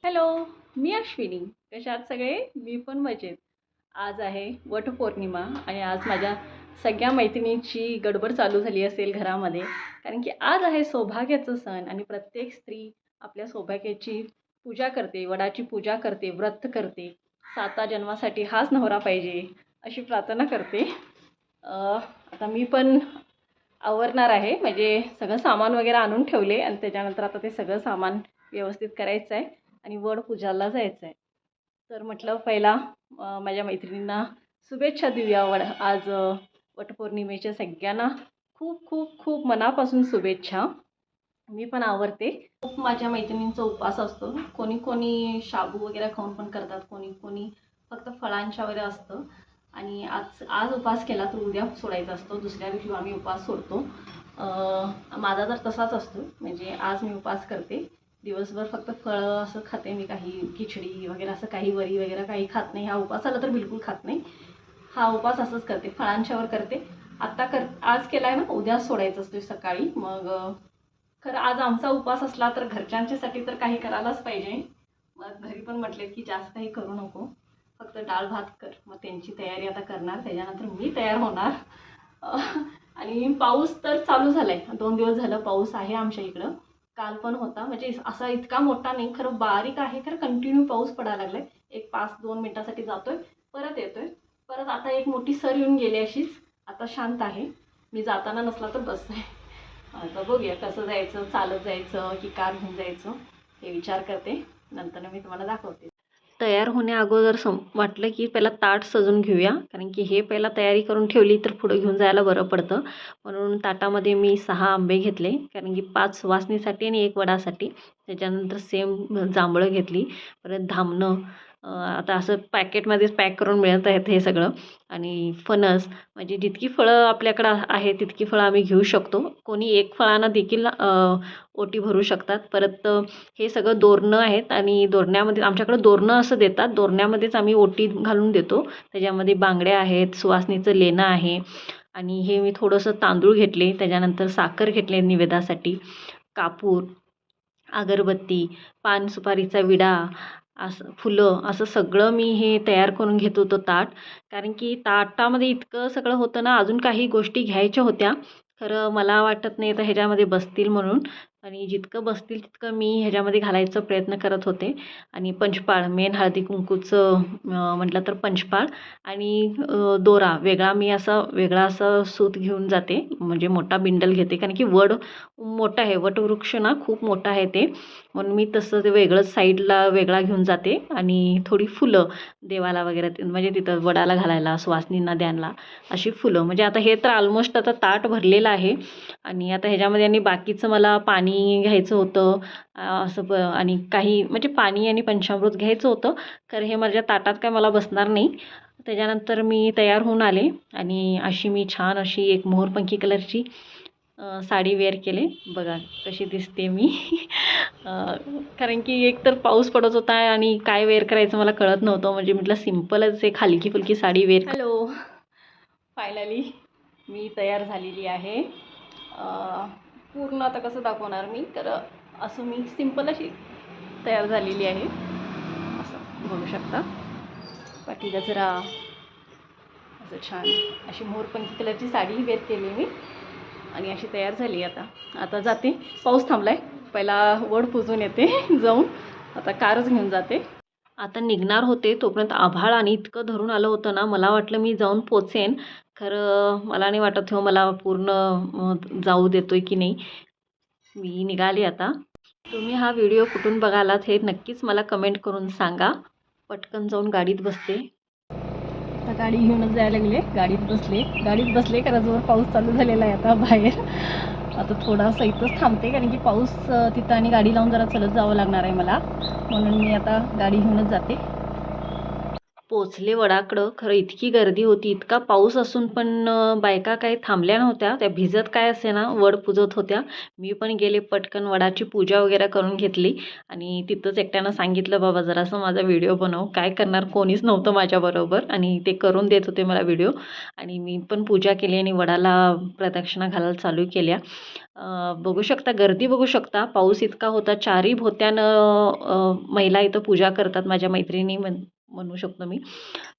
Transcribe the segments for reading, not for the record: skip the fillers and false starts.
Hello, मी अश्विनी. कशा आहात सगळे? मी पण मजेत. आज आहे वटपौर्णिमा आणि आज माझ्या सगळ्या मैत्रिणींची गडबड चालू झाली असेल घरामध्ये. कारण की आज आहे सौभाग्याचं सण आणि प्रत्येक स्त्री आपल्या सौभाग्याची पूजा करते, वडाची पूजा करते, व्रत करते. 7 जन्मासाठी हाच नवरा पाहिजे, अशी प्रार्थना करते. आता मी पण आवरणार आहे. म्हणजे सगळं सामान वगैरे आणून ठेवले आणि त्याच्यानंतर आता ते सगळं सामान व्यवस्थित करायचं आहे आणि वड पूजाला जायचं आहे. तर म्हटलं पहिला माझ्या मैत्रिणींना शुभेच्छा देऊया. आज वटपौर्णिमेच्या सगळ्यांना खूप खूप खूप मनापासून शुभेच्छा. मी पण आवरते. खूप माझ्या मैत्रिणींचा उपवास असतो. कोणी कोणी शाबू वगैरे खाऊन पण करतात, कोणी कोणी फक्त फळांच्या वगैरे असतं. आणि आज आज उपवास केला तर उद्या सोडायचा असतो, दुसऱ्या दिवशी आम्ही उपवास सोडतो. माझा तर तसाच असतो. म्हणजे आज मी उपवास करते, दिवसभर फक्त फळं असं खाते मी, काही खिचडी वगैरे असं काही वरी वगैरे काही खात नाही. हा उपवासाला तर बिलकुल खात नाही. हा उपवास असंच करते, फळांच्यावर करते. आज केलाय ना, उद्या सोडायचं असतो सकाळी. मग खरं आज आमचा उपवास असला तर घरच्यांच्यासाठी तर काही करायलाच पाहिजे. मग घरी पण म्हटले की जास्त काही करू नको, फक्त डाळ भात कर. मग त्यांची तयारी आता करणार, त्याच्यानंतर मी तयार होणार. आणि पाऊस तर चालू झालाय. 2 दिवस झालं पाऊस आहे आमच्या इकडं. काल पण होता, म्हणजे असा इतका मोठा नाही, खरं बारीक आहे. खरं कंटिन्यू पाऊस पडायला लागलाय. एक 5-2 मिनिटासाठी जातोय, परत येतोय. परत आता एक मोठी सर येऊन गेली अशीच. आता शांत आहे. मी जाताना नसला तर बस आहे. आता बघूया कसं जायचं, चालत जायचं की कार घेऊन जायचं, हे विचार करते. नंतर मी तुम्हाला दाखवते. तयार होण्या अगोदर वाटलं की पहिला ताट सजून घेऊया, कारण की हे पहिला तयारी करून ठेवली तर पुढं घेऊन जायला बरं पडतं. म्हणून ताटामध्ये मी 6 आंबे घेतले, कारण की 5 वासनीसाठी आणि 1 वडासाठी. त्याच्यानंतर सेम जांभळं घेतली, परत धामणं. आता असं पॅकेटमध्येच पॅक करून मिळत आहेत हे सगळं. आणि फणस, म्हणजे जितकी फळं आपल्याकडं आहे तितकी फळं आम्ही घेऊ शकतो. कोणी 1 फळानं देखील ओटी भरू शकतात. परत हे सगळं दोरणं आहेत आणि दोरण्यामध्ये आमच्याकडं दोरणं असं देतात. दोरण्यामध्येच आम्ही ओटी घालून देतो. त्याच्यामध्ये बांगड्या आहेत, सुवासिनीचं लेणं आहे. आणि हे मी थोडंसं तांदूळ घेतले, त्याच्यानंतर साखर घेतले निवेदासाठी, कापूर, अगरबत्ती, पान सुपारीचा विडा, असं फुलं, असं सगळं मी हे तयार करून घेत होतो ताट. कारण की ताटामध्ये इतकं सगळं होतं ना, अजून काही गोष्टी घ्यायच्या होत्या. खरं मला वाटत नाही तर ह्याच्यामध्ये बसतील म्हणून. आणि जितकं बसतील तितकं मी ह्याच्यामध्ये घालायचा प्रयत्न करत होते. आणि पंचपाळ, मेन हळदी कुंकूचं म्हटलं तर पंचपाळ. आणि दोरा वेगळा, मी वेगळा असं सूत घेऊन जाते, म्हणजे मोठा बिंडल घेते. कारण की वड मोठा आहे, वटवृक्ष ना खूप मोठा आहे ते. म्हणून मी तसं ते वेगळंच साईडला वेगळा घेऊन जाते. आणि थोडी फुलं देवाला वगैरे, म्हणजे तिथं वडाला घालायला, सुवासिनींना द्यायला अशी फुलं. म्हणजे आता हे तर ऑलमोस्ट आता ताट भरलेलं आहे. आणि आता ह्याच्यामध्ये आणि बाकीचं मला पाणी घ्यायचं होतं, आणि काही म्हणजे पाणी आणि पंचामृत घ्यायचं होतं. खरं हे माझ्या ताटात काय मला बसणार नाही. त्याच्यानंतर मी तयार होऊन आले आणि अशी मी छान अशी एक मोरपंखी कलरची साडी वेअर केले. बघा कशी दिसते मी. कारण की एक तर पाऊस पडत होता आणि काय वेअर करायचं मला कळत नव्हतं. म्हणजे म्हटलं सिम्पलच एक हलकी फुलकी साडी वेअर. हॅलो, फायनली मी तयार झालेली आहे. पूर्ण आता कसं दाखवणार मी, तर असं मी सिम्पल अशी तयार झालेली आहे, असं बघू शकता. पाठीला जरा असं छान अशी मोरपंखी कलरची साडी वेअर केली मी आणि अशी तयार झाली. आता जाते. पाऊस थांबलाय, पहिला वड पुजून येते जाऊन. आता कारच घेऊन जाते. आता निघणार होते तोपर्यंत आभाळ आणि इतकं धरून आलं होतं ना, मला वाटलं मी जाऊन पोचेन. खरं मला नाही वाटत हो मला पूर्ण जाऊ देतोय की नाही. मी निघाली आता. तुम्ही हा व्हिडिओ कुठून बघालात हे नक्कीच मला कमेंट करून सांगा. पटकन जाऊन गाडीत बसते. आता गाडी घेऊनच जायला लागले. गाडीत बसले कारण जोर पाऊस चालू झालेला आहे आता बाहेर. आता थोडासा इथंच थांबते, कारण की पाऊस तिथं आणि गाडी लावून जरा चलत जावं लागणार आहे मला. म्हणून मी आता गाडी घेऊनच जाते. पोचले वडाकडं. खरं इतकी गर्दी होती, इतका पाऊस असून पण बायका काही थांबल्या नव्हत्या. त्या भिजत काय असे ना वड पूजत होत्या. मी पण गेले, पटकन वडाची पूजा वगैरे करून घेतली आणि तिथंच एकट्यानं सांगितलं, बाबा जरासं माझा व्हिडिओ बनव. काय करणार, कोणीच नव्हतं माझ्याबरोबर आणि ते करून देत होते मला व्हिडिओ. आणि मी पण पूजा केली आणि वडाला प्रदक्षिणा घालायला चालू केल्या. बघू शकता, गर्दी बघू शकता. पाऊस इतका होता, चारी भोवत्यानं महिला इथं पूजा करतात. माझ्या मैत्रिणी म्हणू शकतो मी.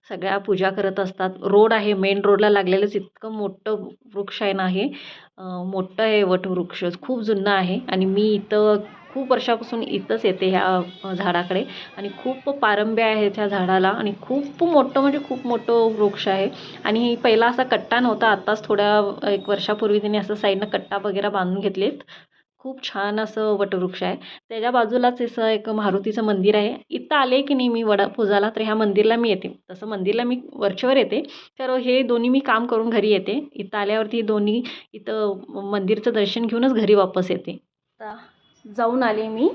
सगळ्या पूजा करत असतात. रोड आहे, मेन रोडला लागलेलंच इतकं मोठं वृक्ष आहे ना हे. मोठं आहे वटवृक्ष, खूप जुनं आहे आणि मी इथं खूप वर्षापासून इथंच येते ह्या झाडाकडे आणि खूप पारंब्या आहे त्या झाडाला आणि खूप मोठं म्हणजे खूप मोठं वृक्ष आहे. आणि पहिला असा कट्टा नव्हता, आत्ताच थोड्या 1 वर्षापूर्वी त्यांनी असं साईडनं कट्टा वगैरे बांधून घेतलेत. खूप छान असं वटवृक्ष आहे. त्याच्या बाजूलाच असं एक मारुतीचं मंदिर आहे. इथं आले की नाही मी वड पूजाला, तर ह्या मंदिरला मी येते. तसं मंदिरला मी वरचेवर येते, तर हे दोन्ही मी काम करून घरी येते. इथं आल्यावरती दोन्ही इथं मंदिरचं दर्शन घेऊनच घरी वापस येते. आता जाऊन आले मी,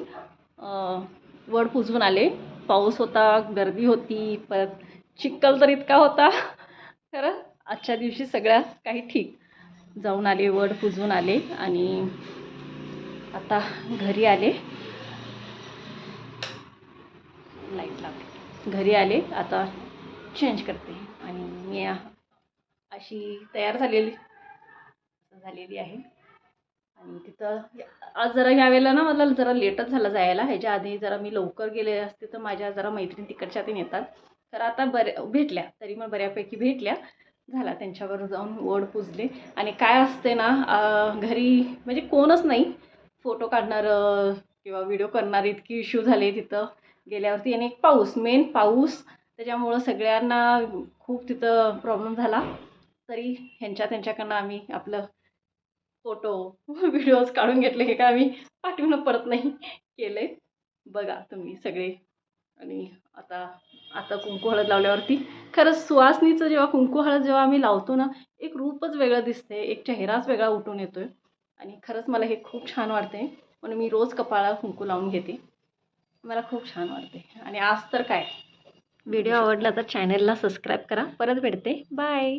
वड पूजून आले. पाऊस होता, गर्दी होती, परत चिखल तर इतका होता. खरं आजच्या दिवशी सगळ्या काही ठीक. जाऊन आले, वड पूजून आले आणि आता घरी आले. लाईट लागते. घरी आले, आता चेंज करते आणि मी अशी तयार झालेली आहे. आणि तिथं आज जरा ह्या वेळेला ना मला जरा लेटच झाला जायला. ह्याच्या आधी जरा मी लवकर गेले असते तर माझ्या जरा मैत्रिणी तिकडच्या तीन येतात. तर आता भेटल्या, तरी मग बऱ्यापैकी भेटल्या. झाला त्यांच्याबरोबर जाऊन वड पूजले. आणि काय असते ना, घरी म्हणजे कोणच नाही फोटो काढणारं किंवा व्हिडिओ करणार, इतकी इश्यू झाले तिथं गेल्यावरती. आणि एक पाऊस, मेन पाऊस, त्याच्यामुळं सगळ्यांना खूप तिथं प्रॉब्लेम झाला. तरी त्यांच्याकडनं आम्ही आपलं फोटो व्हिडिओज काढून घेतले. हे काय आम्ही पाठवून परत नाही केले. बघा तुम्ही सगळे. आणि आता आता कुंकू हळद लावल्यावरती खरंच सुवासनीचं जेव्हा कुंकू हळद जेव्हा आम्ही लावतो ना, एक रूपच वेगळं दिसते, एक चेहराच वेगळा उठून येतोय. आणि खरंच मला हे खूप छान वाटते. म्हणून मी रोज कपाळाला कुंकू लावून घेते. मला खूप छान वाटते. आणि आज तर काय, व्हिडिओ आवडला तर चॅनलला सबस्क्राईब करा. परत भेटते. बाय.